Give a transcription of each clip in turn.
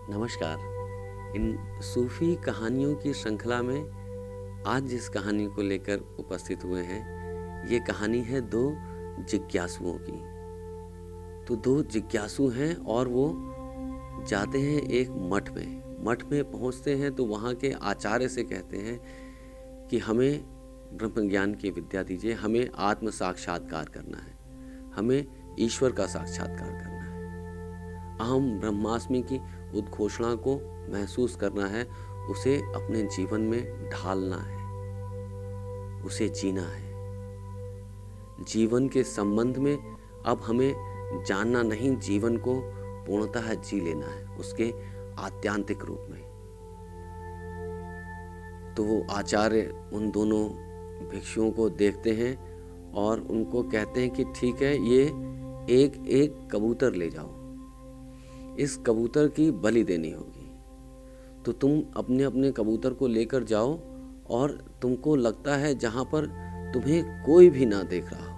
नमस्कार। इन सूफ़ी कहानियों की श्रृंखला में आज जिस कहानी को लेकर उपस्थित हुए हैं, ये कहानी है दो जिज्ञासुओं की। तो दो जिज्ञासु हैं और वो जाते हैं एक मठ में। मठ में पहुंचते हैं तो वहाँ के आचार्य से कहते हैं कि हमें ब्रह्म ज्ञान की विद्या दीजिए, हमें आत्म साक्षात्कार करना है, हमें ईश्वर का साक्षात्कार करना है, अहम ब्रह्मास्मि की उद्घोषणा को महसूस करना है, उसे अपने जीवन में ढालना है, उसे जीना है। जीवन के संबंध में अब हमें जानना नहीं, जीवन को पूर्णतः जी लेना है, उसके आत्यांतिक रूप में। तो वो आचार्य उन दोनों भिक्षुओं को देखते हैं और उनको कहते हैं कि ठीक है, ये एक एक कबूतर ले जाओ, इस कबूतर की बलि देनी होगी। तो तुम अपने अपने कबूतर को लेकर जाओ और तुमको लगता है जहां पर तुम्हें कोई भी ना देख रहा हो,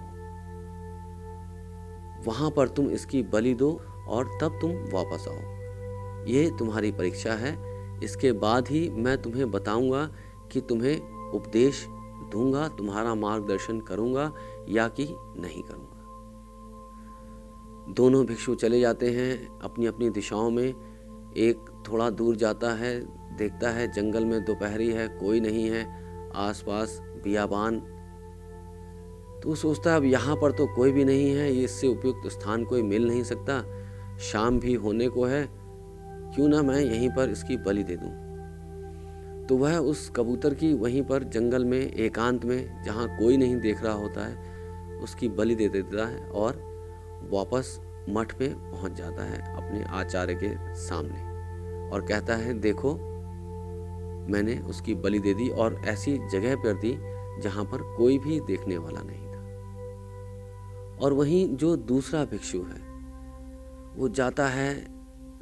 वहां पर तुम इसकी बलि दो और तब तुम वापस आओ। ये तुम्हारी परीक्षा है, इसके बाद ही मैं तुम्हें बताऊंगा कि तुम्हें उपदेश दूंगा, तुम्हारा मार्गदर्शन करूंगा या कि नहीं करूंगा। दोनों भिक्षु चले जाते हैं अपनी अपनी दिशाओं में। एक थोड़ा दूर जाता है, देखता है जंगल में दोपहरी है, कोई नहीं है, आसपास बियाबान। तो सोचता है अब यहाँ पर तो कोई भी नहीं है, इससे उपयुक्त स्थान कोई मिल नहीं सकता, शाम भी होने को है, क्यों ना मैं यहीं पर इसकी बलि दे दूं। तो वह उस कबूतर की वहीं पर जंगल में एकांत में, जहाँ कोई नहीं देख रहा होता है, उसकी बलि दे देता है और वापस मठ में पहुंच जाता है अपने आचार्य के सामने और कहता है, देखो मैंने उसकी बलि दे दी और ऐसी जगह पर दी जहां पर कोई भी देखने वाला नहीं था। और वहीं जो दूसरा भिक्षु है वो जाता है,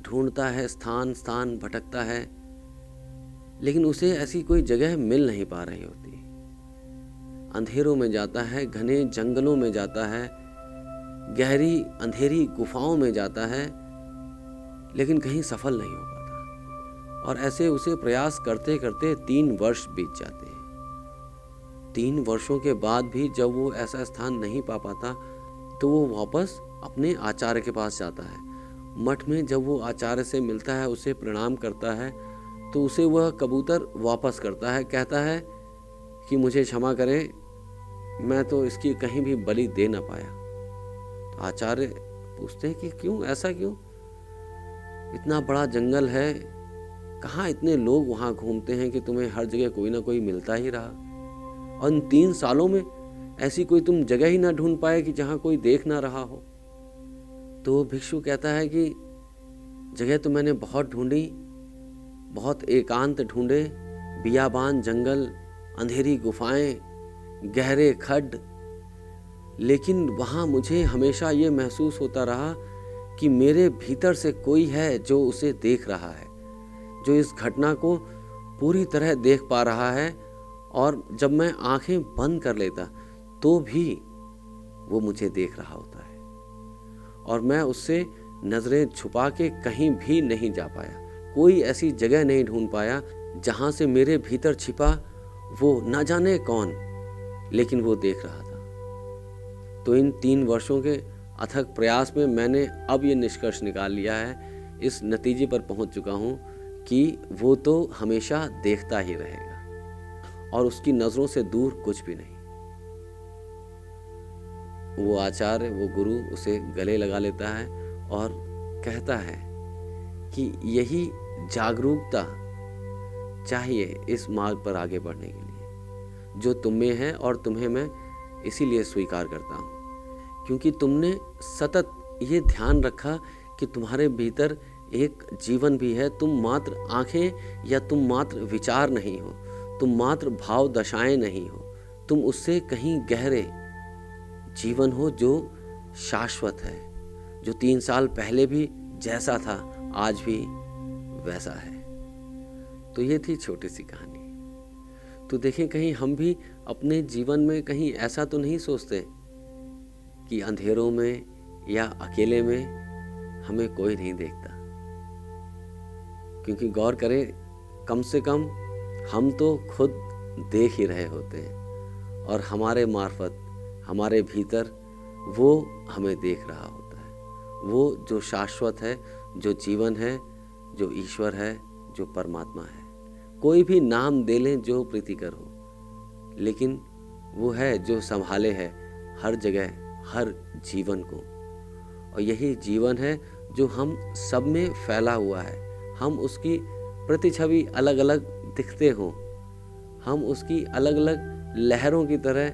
ढूंढता है, स्थान स्थान भटकता है, लेकिन उसे ऐसी कोई जगह मिल नहीं पा रही होती। अंधेरों में जाता है, घने जंगलों में जाता है, गहरी अंधेरी गुफाओं में जाता है, लेकिन कहीं सफल नहीं हो पाता। और ऐसे उसे प्रयास करते करते 3 वर्ष बीत जाते हैं। 3 वर्षों के बाद भी जब वो ऐसा स्थान नहीं पा पाता तो वो वापस अपने आचार्य के पास जाता है। मठ में जब वो आचार्य से मिलता है, उसे प्रणाम करता है, तो उसे वह कबूतर वापस करता है, कहता है कि मुझे क्षमा करें, मैं तो इसकी कहीं भी बलि दे ना पाया। तो आचार्य पूछते हैं कि क्यों, ऐसा क्यों? इतना बड़ा जंगल है, कहाँ इतने लोग वहाँ घूमते हैं कि तुम्हें हर जगह कोई ना कोई मिलता ही रहा, और इन 3 सालों में ऐसी कोई तुम जगह ही ना ढूंढ पाए कि जहाँ कोई देख ना रहा हो। तो भिक्षु कहता है कि जगह तो मैंने बहुत ढूंढी, बहुत एकांत ढूंढे, बियाबान जंगल, अंधेरी गुफाएं, गहरे खड्ड, लेकिन वहाँ मुझे हमेशा ये महसूस होता रहा कि मेरे भीतर से कोई है जो उसे देख रहा है, जो इस घटना को पूरी तरह देख पा रहा है, और जब मैं आंखें बंद कर लेता तो भी वो मुझे देख रहा होता है, और मैं उससे नजरें छुपा के कहीं भी नहीं जा पाया, कोई ऐसी जगह नहीं ढूंढ पाया जहां से मेरे भीतर छिपा वो न जाने कौन, लेकिन वो देख रहा था। तो इन 3 वर्षों के अथक प्रयास में मैंने अब ये निष्कर्ष निकाल लिया है, इस नतीजे पर पहुंच चुका हूं कि वो तो हमेशा देखता ही रहेगा और उसकी नजरों से दूर कुछ भी नहीं। वो आचार्य, वो गुरु उसे गले लगा लेता है और कहता है कि यही जागरूकता चाहिए इस मार्ग पर आगे बढ़ने के लिए जो तुम में है, और तुम्हें मैं इसीलिए स्वीकार करता हूँ क्योंकि तुमने सतत ये ध्यान रखा कि तुम्हारे भीतर एक जीवन भी है। तुम मात्र आंखें या तुम मात्र विचार नहीं हो, तुम मात्र भाव दशाएं नहीं हो, तुम उससे कहीं गहरे जीवन हो जो शाश्वत है, जो 3 साल पहले भी जैसा था आज भी वैसा है। तो ये थी छोटी सी कहानी। तो देखें, कहीं हम भी अपने जीवन में कहीं ऐसा तो नहीं सोचते कि अंधेरों में या अकेले में हमें कोई नहीं देखता। क्योंकि गौर करें, कम से कम हम तो खुद देख ही रहे होते हैं और हमारे मार्फत, हमारे भीतर वो हमें देख रहा होता है। वो जो शाश्वत है, जो जीवन है, जो ईश्वर है, जो परमात्मा है। कोई भी नाम दे लें जो प्रीतिकर हो, लेकिन वो है जो संभाले है हर जगह, हर जीवन को। और यही जीवन है जो हम सब में फैला हुआ है। हम उसकी प्रतिछवि अलग अलग दिखते हों, हम उसकी अलग अलग लहरों की तरह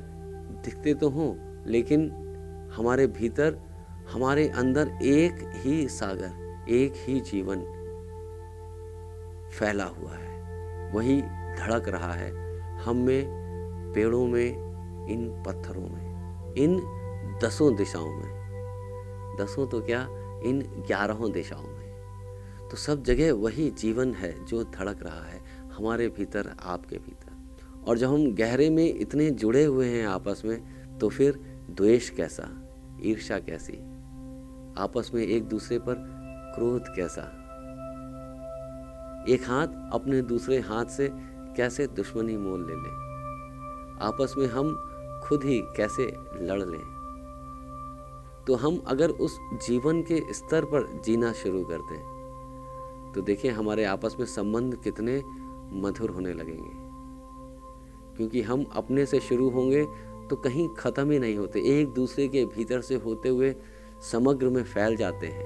दिखते तो हों, लेकिन हमारे भीतर, हमारे अंदर एक ही सागर, एक ही जीवन फैला हुआ है। वही धड़क रहा है हम में, पेड़ों में, इन पत्थरों में, इन 10 दिशाओं में। 10 तो क्या, इन 11 दिशाओं में। तो सब जगह वही जीवन है जो धड़क रहा है हमारे भीतर, आपके भीतर। और जब हम गहरे में इतने जुड़े हुए हैं आपस में, तो फिर द्वेष कैसा, ईर्ष्या कैसी, आपस में एक दूसरे पर क्रोध कैसा, एक हाथ अपने दूसरे हाथ से कैसे दुश्मनी मोल ले ले, आपस में हम खुद ही कैसे लड़ लें। तो हम अगर उस जीवन के स्तर पर जीना शुरू कर दें, तो देखिए हमारे आपस में संबंध कितने मधुर होने लगेंगे। क्योंकि हम अपने से शुरू होंगे तो कहीं ख़त्म ही नहीं होते, एक दूसरे के भीतर से होते हुए समग्र में फैल जाते हैं,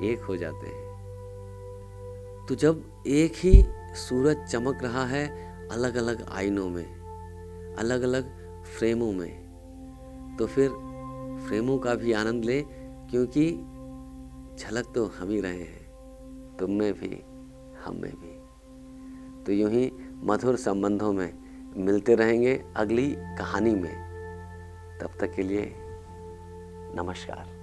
एक हो जाते हैं। तो जब एक ही सूरज चमक रहा है अलग अलग आईनों में, अलग अलग फ्रेमों में, तो फिर फ्रेमों का भी आनंद लें, क्योंकि झलक तो हम ही रहे हैं, तुम में भी, हम में भी। तो यूं ही मधुर संबंधों में मिलते रहेंगे अगली कहानी में। तब तक के लिए नमस्कार।